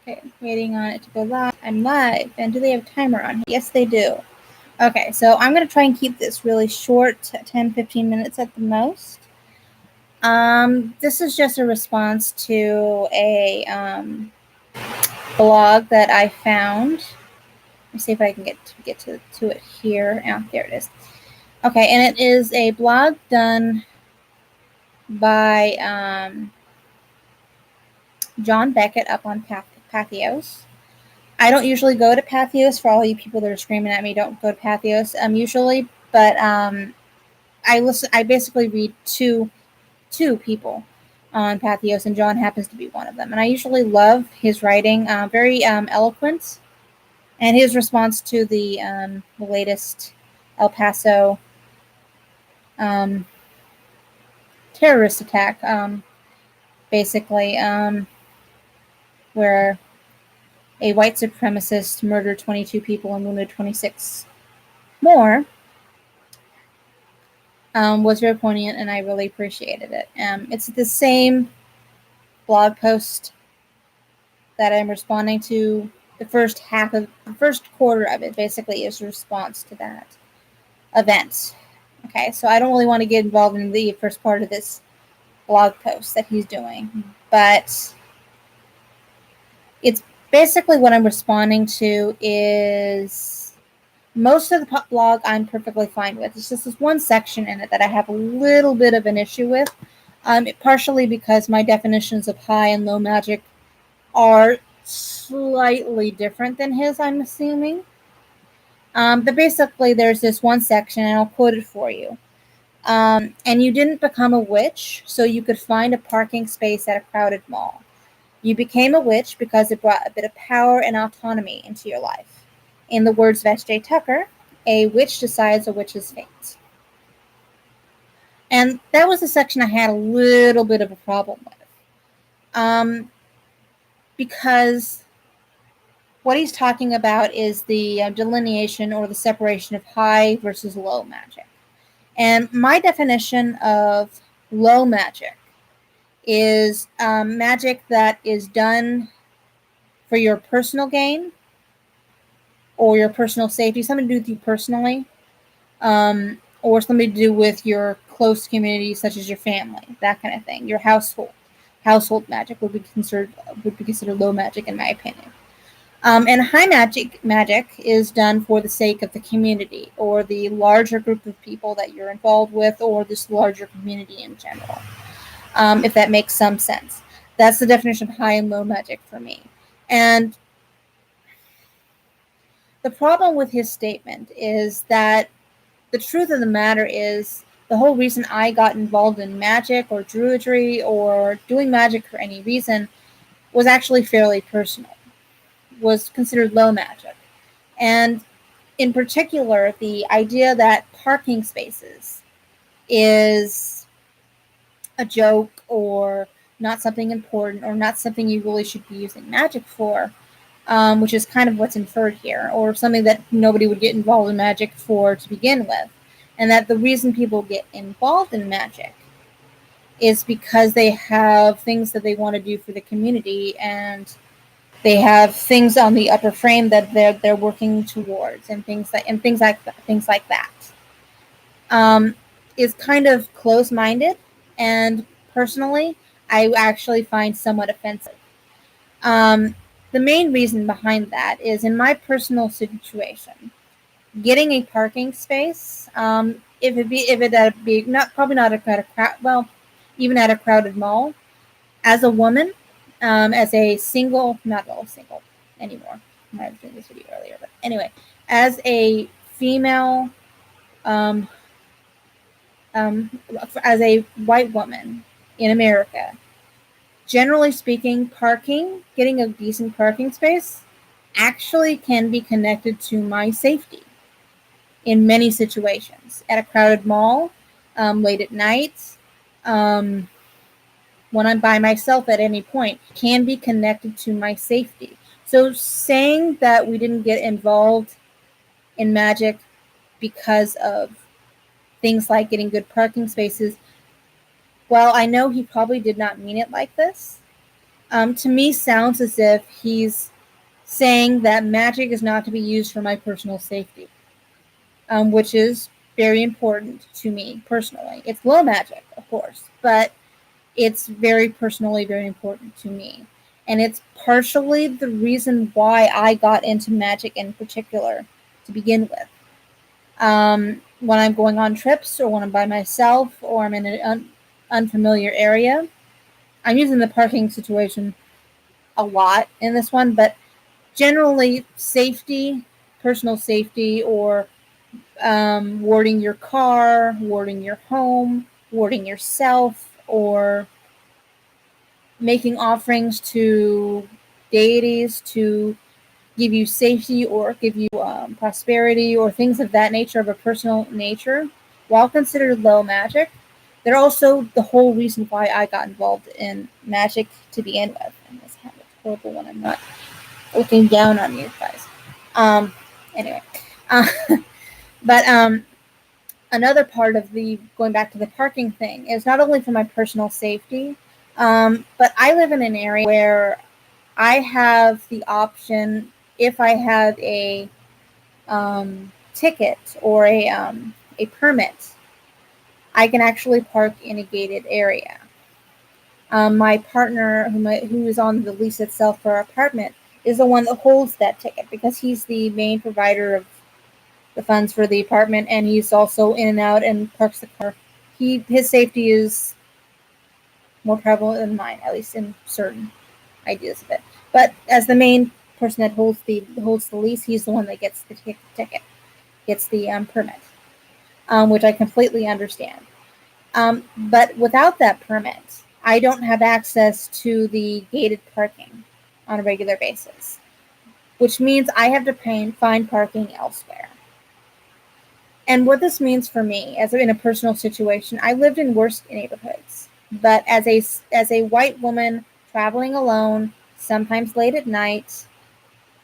Okay, waiting on it to go live. I'm live. And do they have a timer on? Yes, they do. Okay, so I'm going to try and keep this really short, 10-15 minutes at the most. This is just a response to a blog that I found. Let me see if I can get to it here. Oh, there it is. Okay, and it is a blog done by John Beckett up on Patheos. I don't usually go to Patheos. For all you people that are screaming at me, don't go to Patheos usually. But I basically read two people on Patheos, and John happens to be one of them. And I usually love his writing, very eloquent, and his response to the latest El Paso terrorist attack, basically, where a white supremacist murdered 22 people and wounded 26 more, was very poignant, and I really appreciated it. It's the same blog post that I'm responding to. The first quarter of it basically is a response to that event. Okay, so I don't really want to get involved in the first part of this blog post that he's doing, but it's basically what I'm responding to is most of the blog I'm perfectly fine with. It's just this one section in it that I have a little bit of an issue with, partially because my definitions of high and low magic are slightly different than his, I'm assuming. But basically, there's this one section, and I'll quote it for you. And you didn't become a witch so you could find a parking space at a crowded mall. You became a witch because it brought a bit of power and autonomy into your life. In the words of S.J. Tucker, a witch decides a witch's fate. And that was the section I had a little bit of a problem with. Because what he's talking about is the delineation or the separation of high versus low magic. And my definition of low magic is magic that is done for your personal gain or your personal safety, something to do with you personally, or something to do with your close community, such as your family, that kind of thing. Your household magic would be considered low magic, in my opinion. And high magic is done for the sake of the community or the larger group of people that you're involved with, or this larger community in general. If that makes some sense. That's the definition of high and low magic for me. And the problem with his statement is that the truth of the matter is the whole reason I got involved in magic or druidry or doing magic for any reason was actually fairly personal, was considered low magic. And in particular, the idea that parking spaces is a joke or not something important or not something you really should be using magic for, which is kind of what's inferred here, or something that nobody would get involved in magic for to begin with. And that the reason people get involved in magic is because they have things that they want to do for the community, and they have things on the upper frame that they're working towards, and things like that. Is kind of close-minded, and personally, I actually find somewhat offensive. The main reason behind that is, in my personal situation, getting a parking space, if it be not probably not a crowd, well, even at a crowded mall, as a woman, as a single, not all single anymore. I might have done this video earlier, but anyway, as a female, as a white woman in America, generally speaking, getting a decent parking space, actually can be connected to my safety in many situations. At a crowded mall, late at night, when I'm by myself at any point, can be connected to my safety. So saying that we didn't get involved in magic because of things like getting good parking spaces, well, I know he probably did not mean it like this. to me sounds as if he's saying that magic is not to be used for my personal safety, which is very important to me personally. It's low magic, of course, but it's very personally very important to me. And it's partially the reason why I got into magic in particular to begin with. When I'm going on trips or when I'm by myself or I'm in an unfamiliar area, I'm using the parking situation a lot in this one, but generally safety, personal safety, or warding your car, warding your home, warding yourself, or making offerings to deities to give you safety or give you prosperity or things of that nature of a personal nature, while considered low magic, they're also the whole reason why I got involved in magic to begin with. And this kind of horrible when I'm not looking down on you guys. Anyway, uh, but another part of the going back to the parking thing is not only for my personal safety, but I live in an area where I have the option, if I have a ticket or a permit, I can actually park in a gated area. My partner, who is on the lease itself for our apartment, is the one that holds that ticket because he's the main provider of the funds for the apartment, and he's also in and out and parks the car. His safety is more prevalent than mine, at least in certain ideas of it. But as the main person that holds the lease, he's the one that gets the ticket, gets the permit, which I completely understand. But without that permit, I don't have access to the gated parking on a regular basis, which means I have to find parking elsewhere. And what this means for me, as in a personal situation, I lived in worse neighborhoods, but as a white woman traveling alone, sometimes late at night,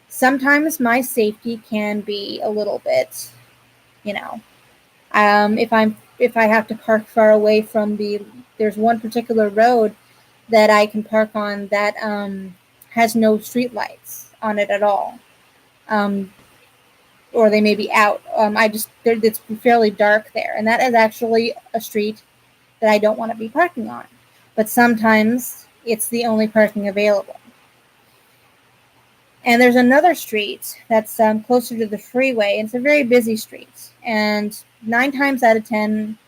sometimes my safety can be a little bit, you know, if I have to park far away from there's one particular road that I can park on that has no street lights on it at all. Or they may be out. It's fairly dark there, and that is actually a street that I don't want to be parking on. But sometimes it's the only parking available. And there's another street that's closer to the freeway, and it's a very busy street. And 9 times out of 10,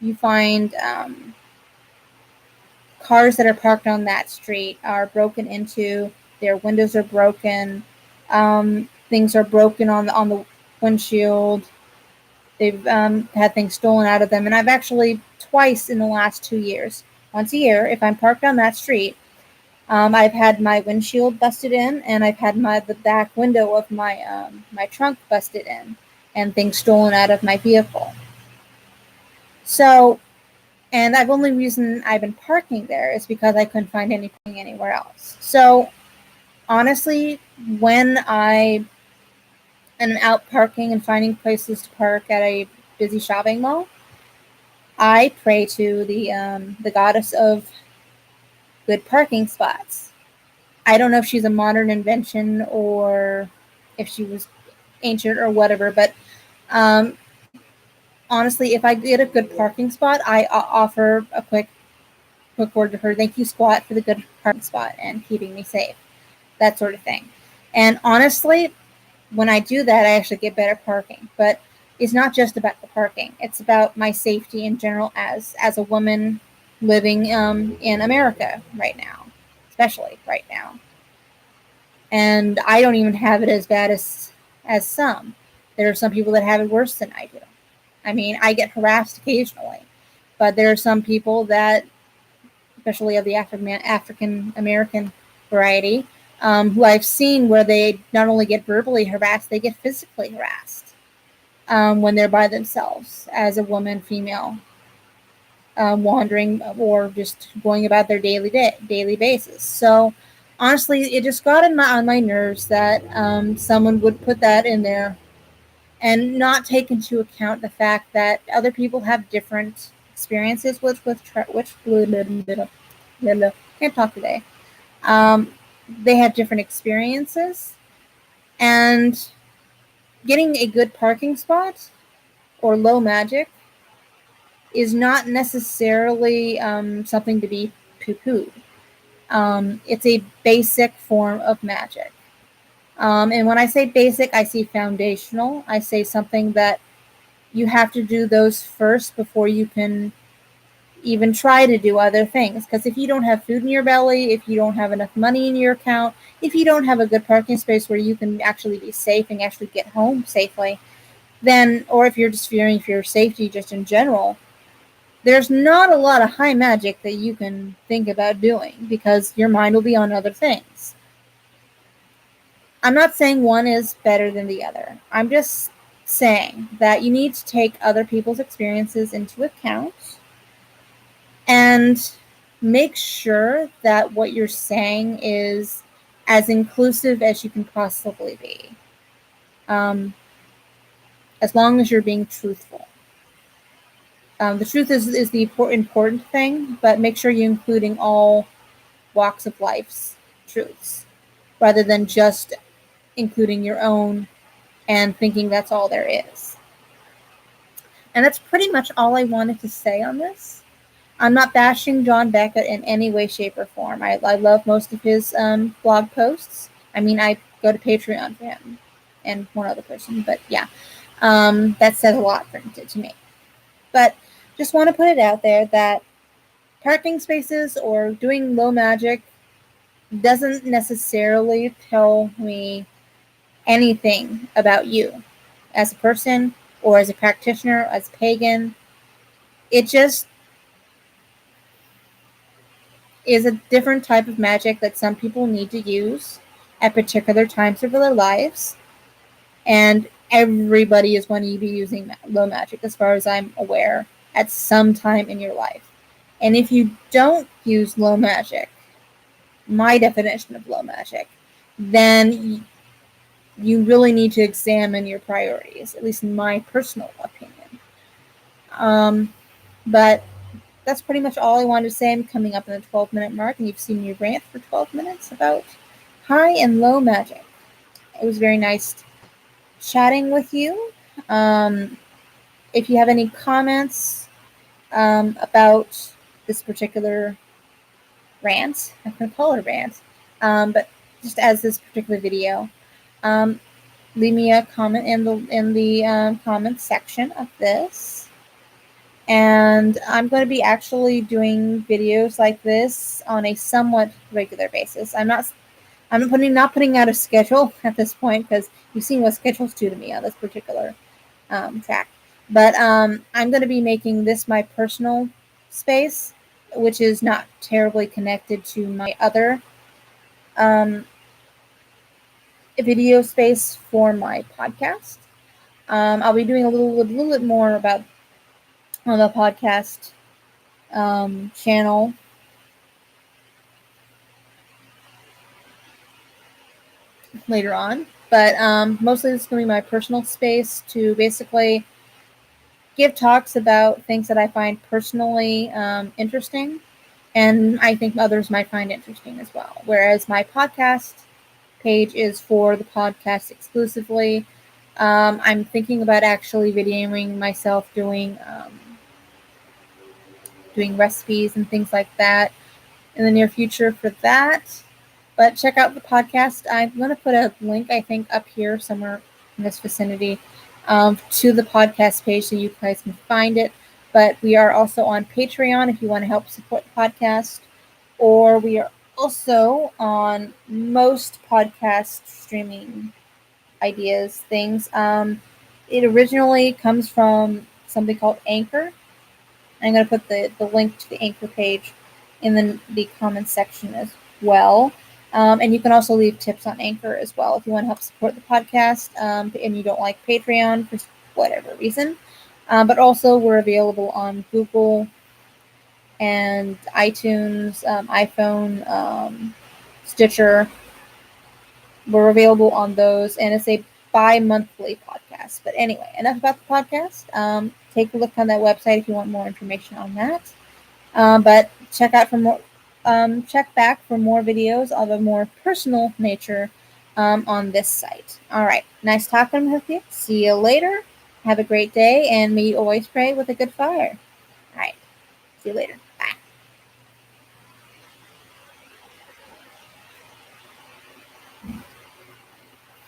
you find cars that are parked on that street are broken into. Their windows are broken. Things are broken on the windshield. They've had things stolen out of them. And I've actually twice in the last 2 years, once a year, if I'm parked on that street, I've had my windshield busted in, and I've had the back window of my my trunk busted in, and things stolen out of my vehicle. So, and the only reason I've been parking there is because I couldn't find anything anywhere else. So, honestly, when I am out parking and finding places to park at a busy shopping mall, I pray to the goddess of good parking spots. I don't know if she's a modern invention or if she was ancient or whatever, but honestly, if I get a good parking spot, I offer a quick word to her. Thank you, squat, for the good parking spot and keeping me safe. That sort of thing. And honestly, when I do that, I actually get better parking. But it's not just about the parking. It's about my safety in general as a woman living in America right now, especially right now. And I don't even have it as bad as some. There are some people that have it worse than I do. I mean, I get harassed occasionally, but there are some people that, especially of the African American variety, who I've seen where they not only get verbally harassed, they get physically harassed when they're by themselves as a woman, female, wandering or just going about their daily basis. So honestly, it just got on my nerves that someone would put that in there and not take into account the fact that other people have different experiences with can't talk today, They have different experiences, and getting a good parking spot or low magic is not necessarily something to be poo-pooed. It's a basic form of magic. And when I say basic, I see foundational. I say something that you have to do those first before you can even try to do other things. Because if you don't have food in your belly, if you don't have enough money in your account, if you don't have a good parking space where you can actually be safe and actually get home safely, then, or if you're just fearing for your safety just in general, there's not a lot of high magic that you can think about doing because your mind will be on other things. I'm not saying one is better than the other. I'm just saying that you need to take other people's experiences into account and make sure that what you're saying is as inclusive as you can possibly be. As long as you're being truthful. The truth is the important thing, but make sure you're including all walks of life's truths rather than just including your own and thinking that's all there is. And that's pretty much all I wanted to say on this. I'm not bashing John Beckett in any way, shape, or form. I love most of his blog posts. I mean, I go to Patreon for him and one other person, but yeah, that says a lot to me. But just want to put it out there that parking spaces or doing low magic doesn't necessarily tell me anything about you as a person or as a practitioner, as a pagan. It just is a different type of magic that some people need to use at particular times of their lives. And everybody is going to be using low magic, as far as I'm aware, at some time in your life. And if you don't use low magic, my definition of low magic, then you really need to examine your priorities, at least in my personal opinion. But that's pretty much all I wanted to say. I'm coming up in the 12-minute mark, and you've seen me rant for 12 minutes about high and low magic. It was very nice chatting with you. If you have any comments about this particular rant, I'm going to call it a rant, but just as this particular video, leave me a comment in the comments section of this. And I'm going to be actually doing videos like this on a somewhat regular basis. I'm not putting out a schedule at this point because you've seen what schedules do to me on this particular track. But I'm going to be making this my personal space, which is not terribly connected to my other video space for my podcast. I'll be doing a little bit more about on the podcast channel later on, but mostly this is going to be my personal space to basically give talks about things that I find personally interesting, and I think others might find interesting as well. Whereas my podcast page is for the podcast exclusively. I'm thinking about actually videoing myself doing recipes and things like that in the near future for that. But check out the podcast. I'm going to put a link, I think, up here somewhere in this vicinity to the podcast page so you guys can find it. But we are also on Patreon if you want to help support the podcast. Or we are also on most podcast streaming ideas, things. It originally comes from something called Anchor. I'm going to put the link to the Anchor page in the comments section as well. And you can also leave tips on Anchor as well if you want to help support the podcast and you don't like Patreon for whatever reason. But also we're available on Google and iTunes, iPhone, Stitcher. We're available on those, and it's a bi-monthly podcast. But anyway, enough about the podcast. Take a look on that website if you want more information on that. But check out for more check back for more videos of a more personal nature on this site. All right. Nice talking with you. See you later. Have a great day, and may you always pray with a good fire. All right. See you later.